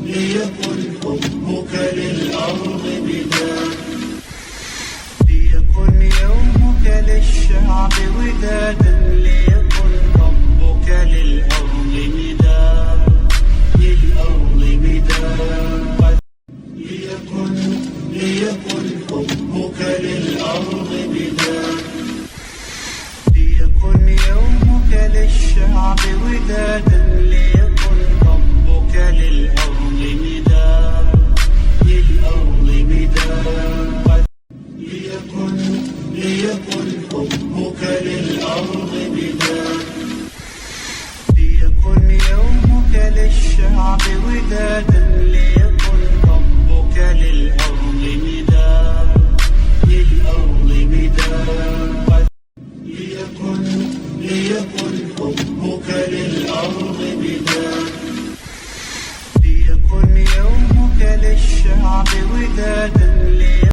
ليكن حبك للأرض مداد، ليكن يومك للشعب ودادا، ليكن ربك للأرض مداد، للأرض مداد. ليكن حبك للأرض مداد، ليكن يومك للشعب ودادا، ليكن ربك للأرض مداد، للأرض مداد. ليكن حبك للأرض مداد، ليكن يومك للشعب ودادا، ليكن ربك للأرض مداد، للأرض مداد. ليكن حبك للأرض مداد، ليكن يومك للشعب ودادا،